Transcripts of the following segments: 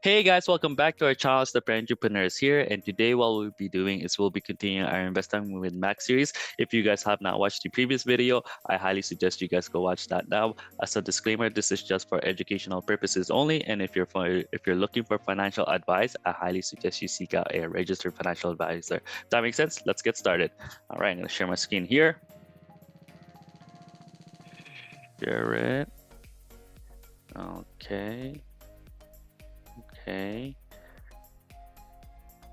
Hey guys, welcome back to our channel. It's the Brand Entrepreneurs here, and today what we'll be doing is we'll be continuing our Investing with Max series. If you guys have not watched the previous video, I highly suggest you guys go watch that now. As a disclaimer, this is just for educational purposes only, and if you're looking for financial advice, I highly suggest you seek out a registered financial advisor. That makes sense? Let's get started. All right, I'm gonna share my screen here. Share it. Okay. Okay.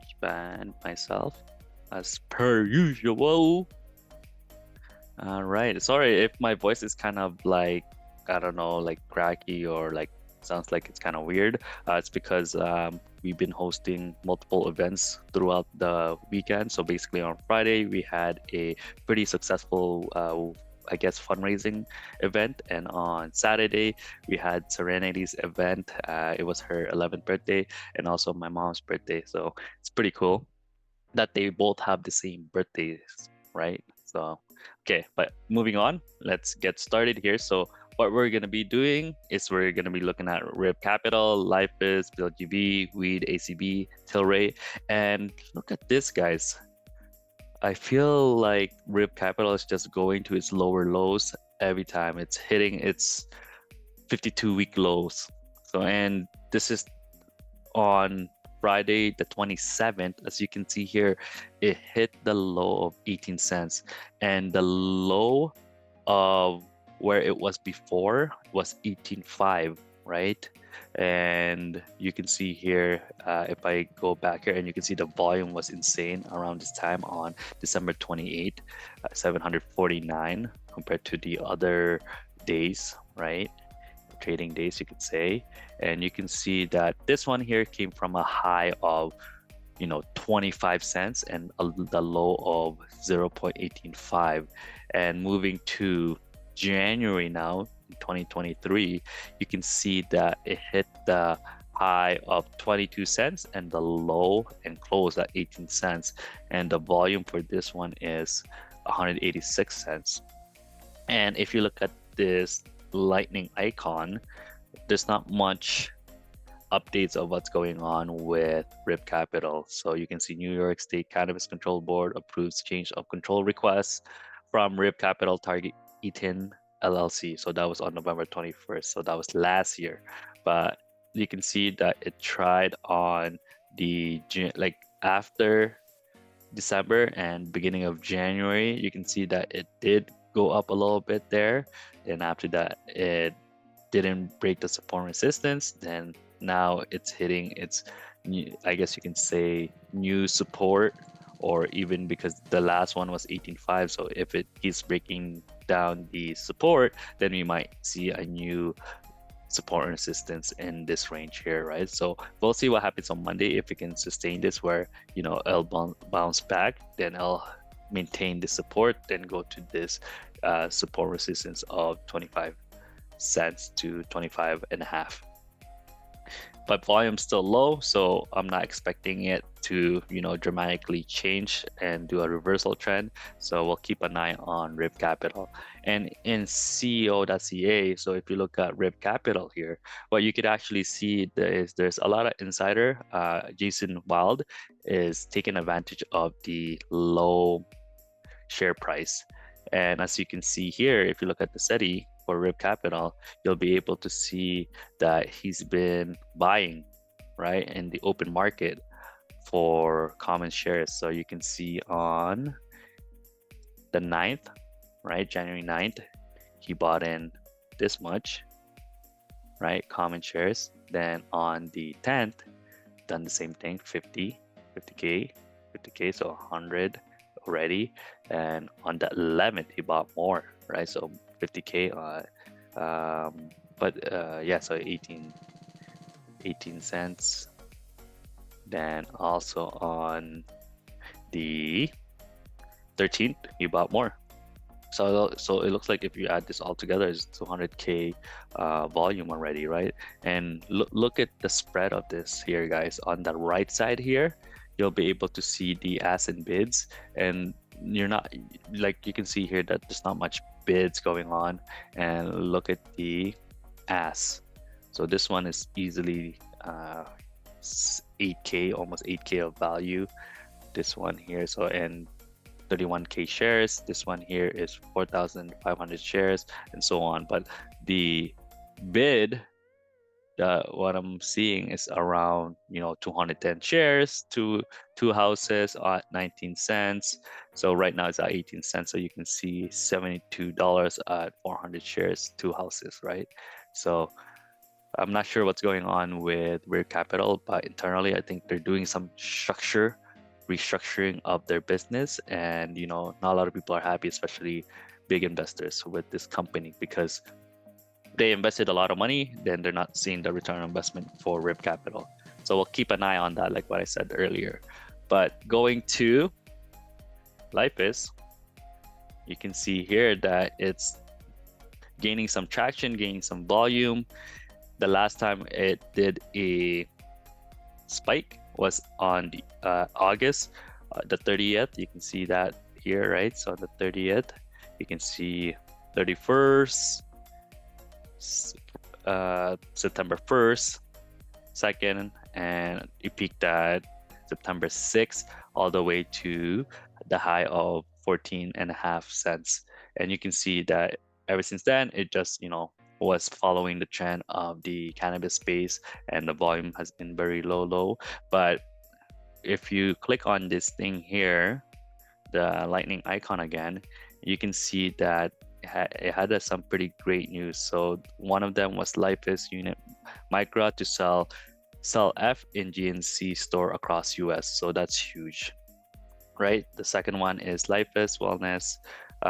Expand myself as per usual. All right. Sorry if my voice is kind of like, I don't know, like cracky or like sounds like it's kind of weird. It's because we've been hosting multiple events throughout the weekend. So basically on Friday, we had a pretty successful I guess fundraising event, and on Saturday we had Serenity's event. It was her 11th birthday and also my mom's birthday, so it's pretty cool that they both have the same birthdays, right? So okay, but moving on, let's get started here. So what we're going to be doing is we're going to be looking at RIP Capital, Lifeis, BLGB, Weed, ACB, Tilray, and look at this, guys. I feel like RIP Capital is just going to its lower lows every time. It's hitting its 52-week lows. So, and this is on Friday the 27th. As you can see here, it hit the low of 18 cents, and the low of where it was before was 18.5, right? And you can see here, if I go back here, and you can see the volume was insane around this time on December 28th, 749 compared to the other days, right? Trading days, you could say. And you can see that this one here came from a high of 25 cents and the low of 0.185. And moving to January now, 2023, you can see that it hit the high of 22 cents and the low and closed at 18 cents. And the volume for this one is 186 cents. And if you look at this lightning icon, there's not much updates of what's going on with RIP Capital. So you can see New York State Cannabis Control Board approves change of control requests from RIP Capital Target Eaton LLC. So that was on November 21st. So that was last year. But you can see that it tried on the like after December and beginning of January. You can see that it did go up a little bit there. Then after that, it didn't break the support resistance. Then now it's hitting its new, I guess you can say, new support, or even because the last one was 18.5. So if it keeps breaking down the support, then we might see a new support and resistance in this range here, right? So we'll see what happens on Monday. If it can sustain this, where it'll bounce back, then I'll maintain the support, then go to this support resistance of 25 cents to 25 and a half. But volume's still low, so I'm not expecting it to dramatically change and do a reversal trend. So we'll keep an eye on RIP Capital. And in CEO.ca, so if you look at RIP Capital here, what you could actually see is there's a lot of insider. Jason Wild is taking advantage of the low share price. And as you can see here, if you look at the SETI for RIP Capital, you'll be able to see that he's been buying, right, in the open market for common shares. So you can see on the 9th, right, January 9th, he bought in this much, right, common shares. Then on the 10th, done the same thing, 50k, so 100 already. And on the 11th, he bought more, right? So 50k yeah, so 18 cents. Then also on the 13th, he bought more. So it looks like if you add this all together, it's 200k volume already, right? And look at the spread of this here, guys. On the right side here, you'll be able to see the asks and bids, and you're not, like, you can see here that there's not much bids going on. And look at the asks. So this one is easily 8K, almost 8K of value. This one here, so and 31K shares. This one here is 4,500 shares, and so on. But the bid, what I'm seeing is around 210 shares, two houses at 19 cents. So right now it's at 18 cents. So you can see $72 at 400 shares, two houses, right? So I'm not sure what's going on with Rare Capital, but internally I think they're doing some restructuring of their business, and not a lot of people are happy, especially big investors with this company, because they invested a lot of money, then they're not seeing the return on investment for Rip Capital. So we'll keep an eye on that, like what I said earlier. But going to Lifeis, you can see here that it's gaining some traction, gaining some volume. The last time it did a spike was on the August the 30th. You can see that here, right? So on the 30th, you can see 31st, September 1st, 2nd, and it peaked at September 6th, all the way to the high of 14.5 cents. And you can see that ever since then, it just, was following the trend of the cannabis space, and the volume has been very low. But if you click on this thing here, the lightning icon again, you can see that it had some pretty great news. So one of them was Lifeis Unit Micro to sell F in GNC store across US. So that's huge, right? The second one is Lifeis Wellness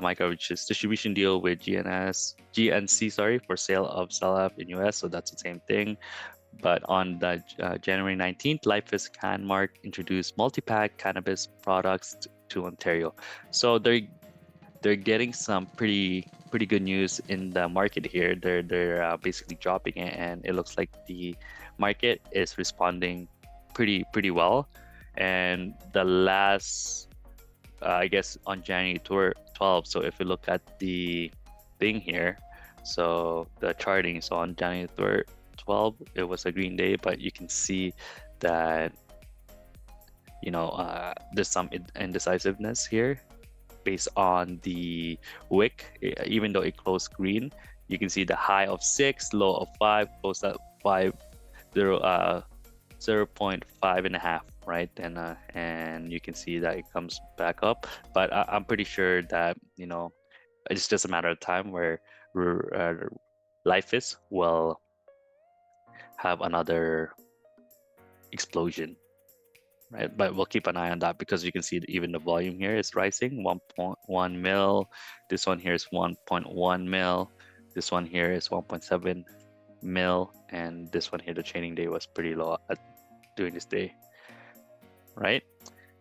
Micro, which is distribution deal with GNC, sorry, for sale of F in US. So that's the same thing. But on the January 19th, Lifeis Canmark introduced multi-pack cannabis products to Ontario. So they're getting some pretty good news in the market here. They're basically dropping it, and it looks like the market is responding pretty well. And the last, I guess, on January 12th. So if you look at the thing here, so the charting, so on January 12th, it was a green day, but you can see that there's some indecisiveness here based on the wick. Even though it closed green, you can see the high of 6, low of 5, closed at 0.5.5, right? And you can see that it comes back up, but I'm pretty sure that it's just a matter of time where Lifeis will have another explosion, right? But we'll keep an eye on that, because you can see that even the volume here is rising. 1.1 mil. This one here is 1.1 mil. This one here is 1.7 mil, and this one here, the trading day was pretty low during this day, right?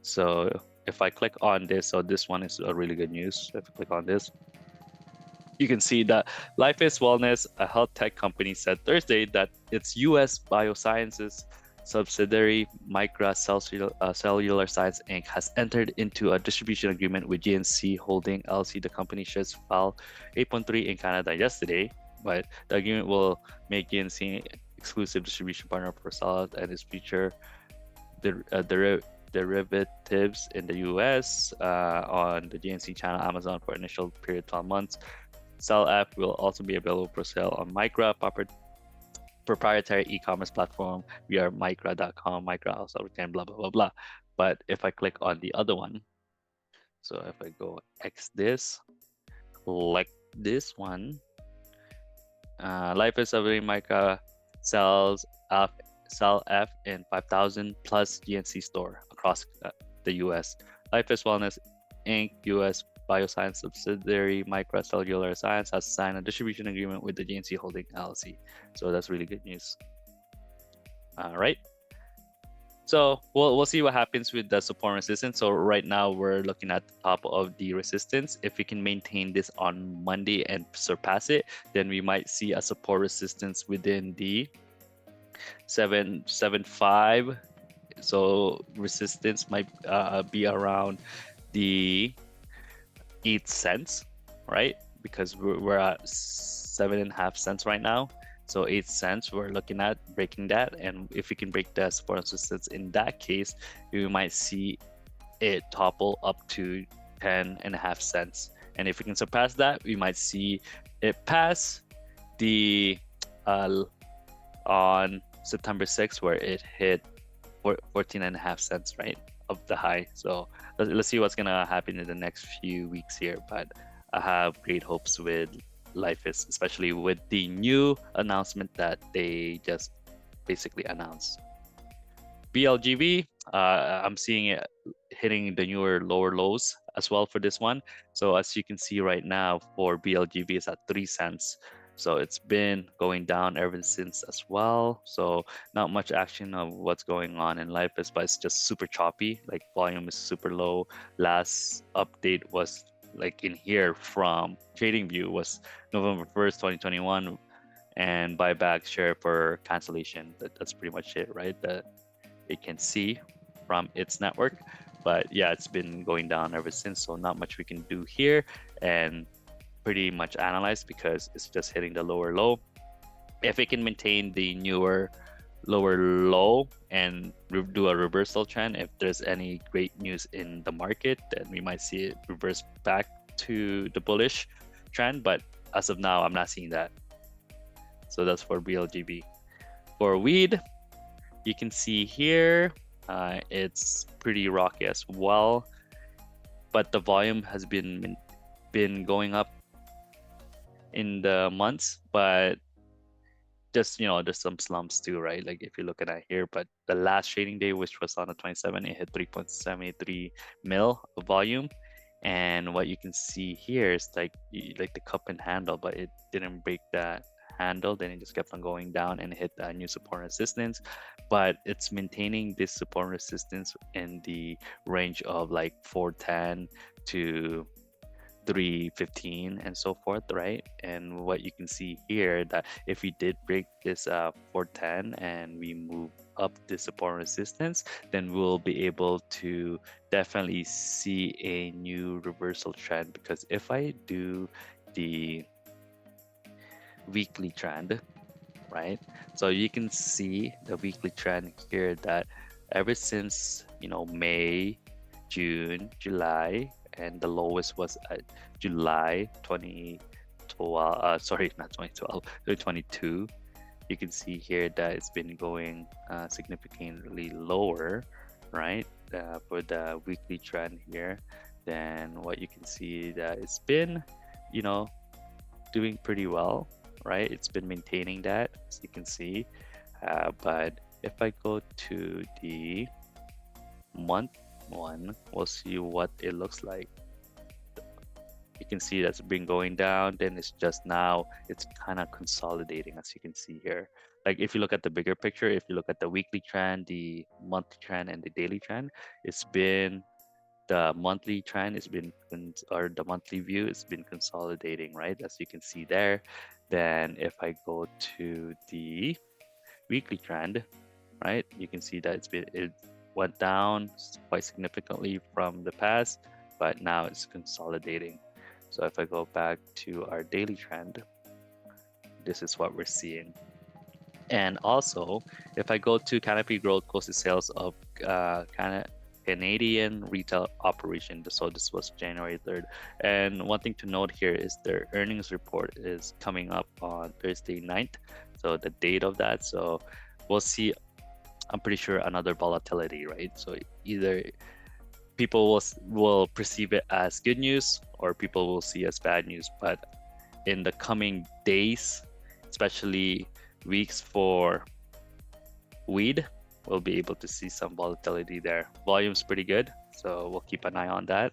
So if I click on this, so this one is a really good news. If I click on this, you can see that Lifeis Wellness, a health tech company, said Thursday that its U.S. biosciences subsidiary Microcellular Science Inc. has entered into a distribution agreement with GNC Holding LLC. The company shares filed 8.3 in Canada yesterday, but the agreement will make GNC exclusive distribution partner for Salad and its future derivatives in the US on the GNC channel Amazon for initial period 12 months. Sell app will also be available for sale on Micra proprietary e-commerce platform via micra.com, Micra also retain blah blah blah. But if I click on the other one, so if I go X this, like this one, Lifeis Micra sells Sell F in 5,000 plus GNC store across the US. Lifeis Wellness Inc. US Bioscience subsidiary Microcellular Science has signed a distribution agreement with the GNC Holding LLC. So that's really good news. All right. So we'll see what happens with the support and resistance. So right now we're looking at the top of the resistance. If we can maintain this on Monday and surpass it, then we might see a support resistance within the 775. So resistance might be around the 8 cents, right? Because we're at 7.5 cents right now. So 8 cents, we're looking at breaking that. And if we can break the support and resistance in that case, we might see it topple up to 10.5 cents. And if we can surpass that, we might see it pass the uh, on September 6th, where it hit 14.5 cents, right, of the high. So let's see what's gonna happen in the next few weeks here. But I have great hopes with Lifeis, especially with the new announcement that they just basically announced. BLGB, I'm seeing it hitting the newer lower lows as well for this one. So as you can see right now, for BLGB is at 3 cents. So it's been going down ever since as well. So not much action of what's going on in life, but it's just super choppy. Like volume is super low. Last update was like in here from TradingView was November 1st, 2021, and buyback share for cancellation. That's pretty much it, right? It can see from its network. But yeah, it's been going down ever since, so not much we can do here and pretty much analyze because it's just hitting the lower low. If it can maintain the newer lower low and do a reversal trend, if there's any great news in the market, then we might see it reverse back to the bullish trend. But as of now, I'm not seeing that. So that's for BLGB. For weed, you can see here, it's pretty rocky as well, but the volume has been going up in the months, but just there's some slumps too, right? Like if you're looking at here, but the last trading day, which was on the 27th, it hit 3.73 mil of volume, and what you can see here is like the cup and handle, but it didn't break that handle. Then it just kept on going down and hit a new support and resistance, but it's maintaining this support and resistance in the range of like 410 to 315 and so forth, right? And what you can see here, that if we did break this 410 and we move up the support and resistance, then we'll be able to definitely see a new reversal trend. Because if I do the weekly trend, right, so you can see the weekly trend here that ever since May, June, July, and the lowest was at July 2012, sorry, not 2012, 2022. You can see here that it's been going significantly lower, right, for the weekly trend here. Then what you can see that it's been doing pretty well, right? It's been maintaining that, as you can see. But if I go to the month one, we'll see what it looks like. You can see that's been going down, then it's just now it's kind of consolidating, as you can see here. Like if you look at the bigger picture, if you look at the weekly trend, the monthly trend, and the daily trend, it's been the monthly trend has been or the monthly view has been consolidating, right, as you can see there. Then if I go to the weekly trend, right, you can see that it went down quite significantly from the past, but now it's consolidating. So if I go back to our daily trend, this is what we're seeing. And also, if I go to Canopy Growth closing sales of Canadian retail operation, so this was January 3rd. And one thing to note here is their earnings report is coming up on Thursday 9th, so the date of that. So we'll see, I'm pretty sure, another volatility, right? So either people will perceive it as good news or people will see it as bad news. But in the coming days, especially weeks for weed, we'll be able to see some volatility there. Volume's pretty good, so we'll keep an eye on that.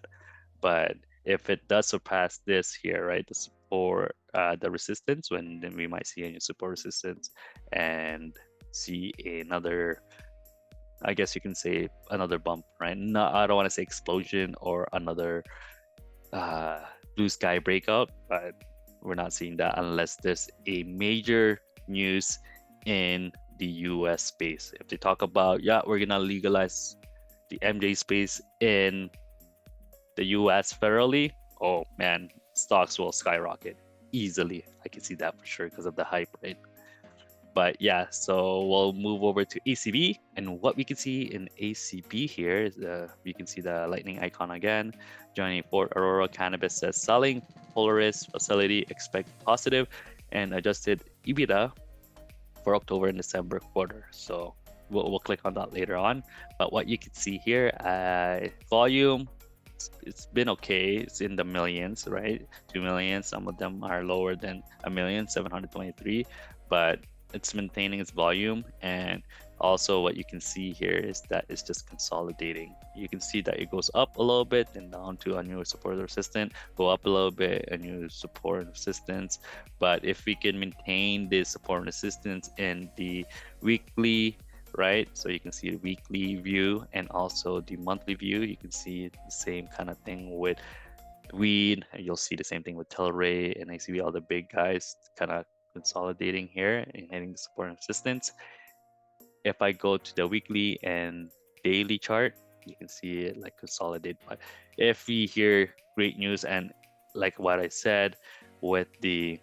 But if it does surpass this here, right, the support, the resistance, then we might see a new support resistance and see another, I guess you can say, another bump, right? No, I don't want to say explosion or another blue sky breakout, but we're not seeing that unless there's a major news in the US space. If they talk about, yeah, we're gonna legalize the MJ space in the US federally, oh man, stocks will skyrocket easily. I can see that for sure because of the hype, right? But yeah, so we'll move over to ACB, and what we can see in ACB here is you can see the lightning icon again. Joining for Aurora Cannabis says selling Polaris facility expect positive and adjusted EBITDA for October and December quarter. So we'll click on that later on. But what you can see here, volume, it's been okay. It's in the millions, right? 2 million. Some of them are lower than a million, 723, but it's maintaining its volume. And also what you can see here is that it's just consolidating. You can see that it goes up a little bit and down to a new support resistance, go up a little bit, a new support and resistance. But if we can maintain this support and resistance in the weekly, right? So you can see the weekly view and also the monthly view. You can see the same kind of thing with weed. You'll see the same thing with Tilray and ACB, all the big guys kind of consolidating here and hitting the support and resistance. If I go to the weekly and daily chart, you can see it like consolidate. But if we hear great news and like what I said with the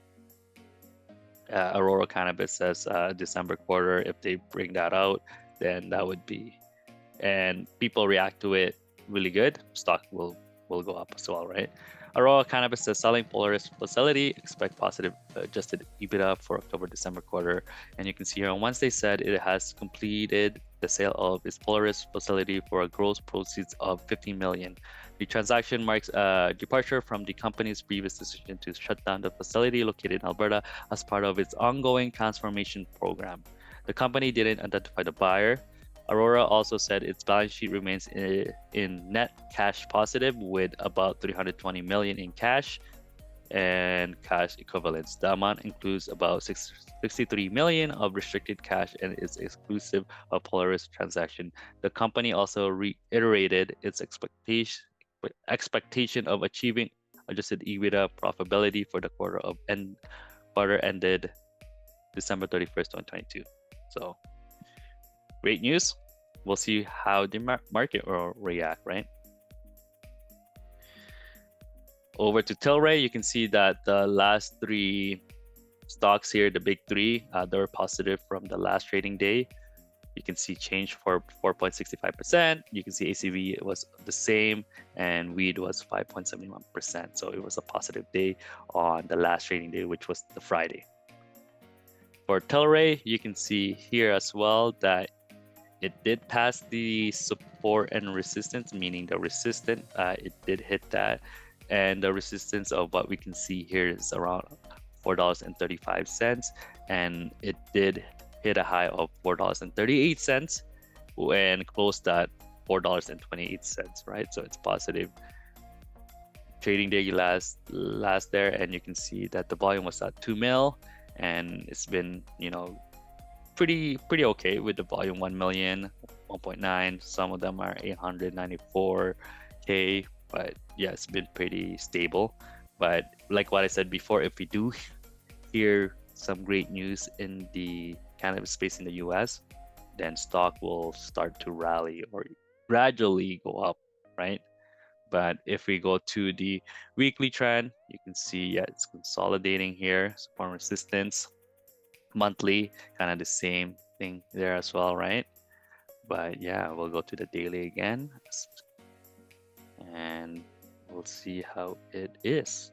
Aurora Cannabis says December quarter, if they bring that out, then that would be, and people react to it really good, stock will go up as well, right? Aurora Cannabis says selling Polaris facility, expect positive adjusted EBITDA for October December quarter. And you can see here on Wednesday said it has completed the sale of its Polaris facility for a gross proceeds of 15 million. The transaction marks a departure from the company's previous decision to shut down the facility located in Alberta as part of its ongoing transformation program. The company didn't identify the buyer. Aurora also said its balance sheet remains in net cash positive with about 320 million in cash and cash equivalents. The amount includes about 63 million of restricted cash and is exclusive of Polaris transaction. The company also reiterated its expectation of achieving adjusted EBITDA profitability for the quarter ended December 31st, 2022. So great news. We'll see how the market will react, right? Over to Tilray, you can see that the last three stocks here, the big three, they were positive from the last trading day. You can see change for 4.65%. You can see ACV was the same and weed was 5.71%. So it was a positive day on the last trading day, which was the Friday. For Tilray, you can see here as well that it did pass the support and resistance, meaning the resistance, it did hit that. And the resistance of what we can see here is around $4.35. And it did hit a high of $4.38 and closed at $4.28, right? So it's positive. Trading day last there, and you can see that the volume was at 2 mil, and it's been, pretty okay with the volume. 1 million, 1.9, some of them are 894k, but yeah, it's been pretty stable. But like what I said before, if we do hear some great news in the cannabis space in the US, then stock will start to rally or gradually go up, right? But if we go to the weekly trend, you can see, yeah, it's consolidating here, support and resistance. Monthly, kind of the same thing there as well, right? But yeah, we'll go to the daily again and we'll see how it is.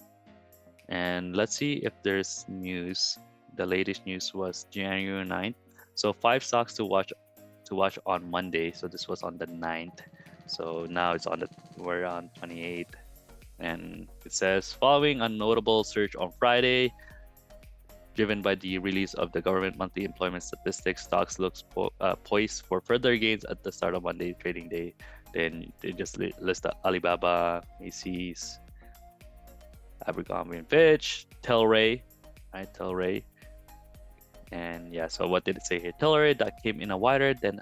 And let's see if there's news. The latest news was January 9th. So 5 stocks to watch on Monday. So this was on the 9th. So now we're on 28th. And it says, following a notable surge on Friday, driven by the release of the government monthly employment statistics, stocks looks poised for further gains at the start of Monday trading day. Then they just list Alibaba, Macy's, Abercrombie and Fitch, Tilray, right? Tilray. And yeah, so what did it say here? Tilray, that came in a wider than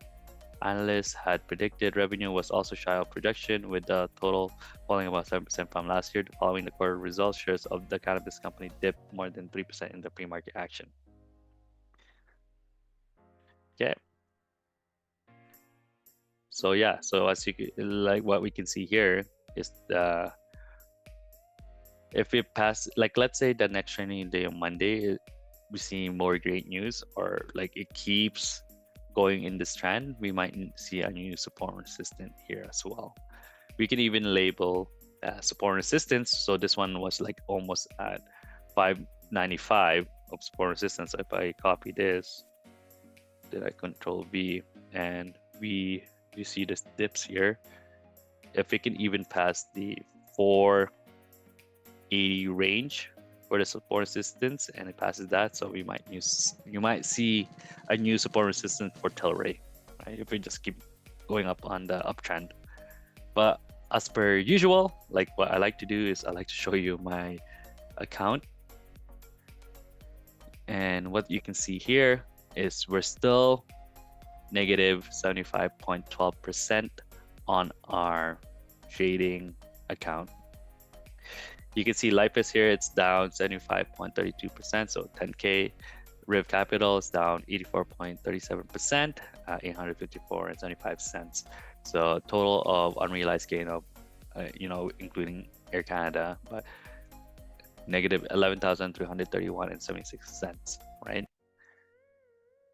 analysts had predicted. Revenue was also shy of projection, with the total falling about 7% from last year. Following the quarter results, shares of the cannabis company dipped more than 3% in the pre-market action. Okay. So yeah, so as like what we can see here is if it passes, like let's say the next trading day on Monday, we see more great news, or like it keeps going in this trend, we might see a new support resistance here as well. We can even label support resistance. So this one was like almost at 595 of support resistance. So if I copy this, then I control V, and you see the dips here. If it can even pass the 480 range for the support resistance, and it passes that, so you might see a new support resistance for Tilray, right? If we just keep going up on the uptrend. But as per usual, like what I like to do is I like to show you my account, and what you can see here is we're still negative 75.12% on our trading account. You can see Lifeis here, it's down 75.32%, so 10K. Riv Capital is down 84.37%, 854 and 75 cents. So total of unrealized gain of, including Air Canada, but negative 11,331 and 76 cents, right?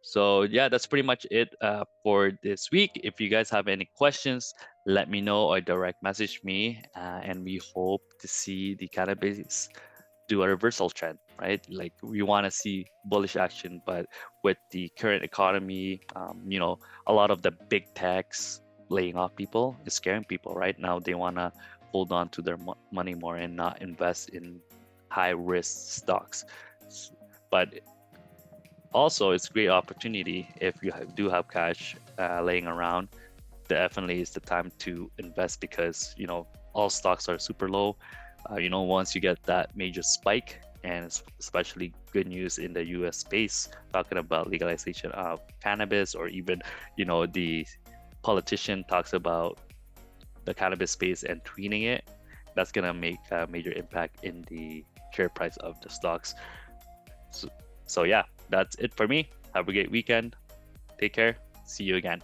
So yeah, that's pretty much it for this week. If you guys have any questions, let me know or direct message me, and we hope to see the cannabis do a reversal trend, right? Like we want to see bullish action, but with the current economy, a lot of the big techs laying off people is scaring people. Right now, they want to hold on to their money more and not invest in high risk stocks. But also, it's a great opportunity if you do have cash laying around. Definitely is the time to invest, because all stocks are super low. Once you get that major spike, and especially good news in the US space, talking about legalization of cannabis, or even the politician talks about the cannabis space and tweeting it, that's gonna make a major impact in the share price of the stocks. So yeah, that's it for me. Have a great weekend. Take care. See you again.